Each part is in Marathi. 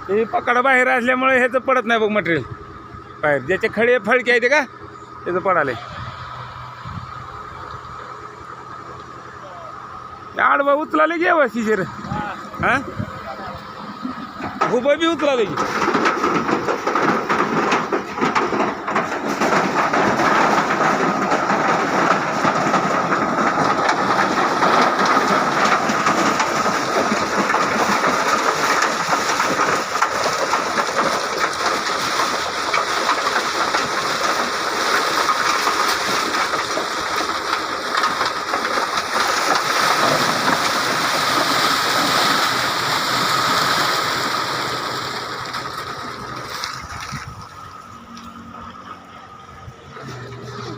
हे पकडा बाहेर असल्यामुळे ह्याचं पडत नाही बघ मटेरियल बाहेर. ज्याचे खडे फळके आहे ते का त्याचं पडाले. आडवा उचलाले घे वस्ती जर हां उभं बी उचलाले की.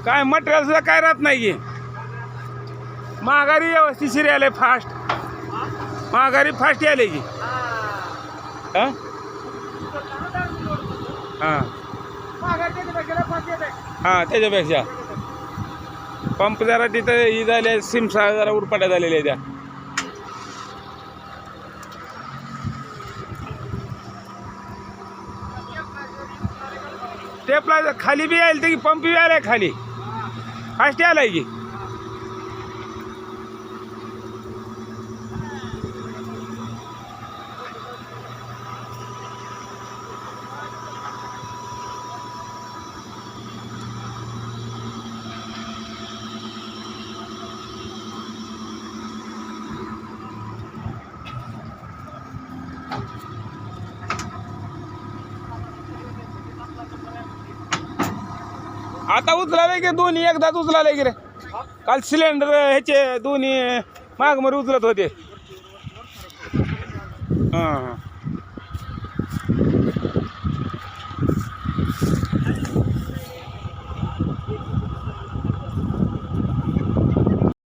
काय मटेरियल सुद्धा काय राहत नाही की. माघारी व्यवस्थित आले फास्ट. माघारी फास्ट आले की. हां हां हां त्याच्यापेक्षा पंप जरा तिथं ही झाले सिमसा जरा उरपाट्या झालेल्या त्या. टेपला खाली बी यायला की पंप बी आलाय खाली फास्ट आलाय की. आता उचलाले की दोन्ही एकदाच उचलाले की रे. काल सिलेंडर ह्याचे दोन्ही मागमर उचलत होते. हां हां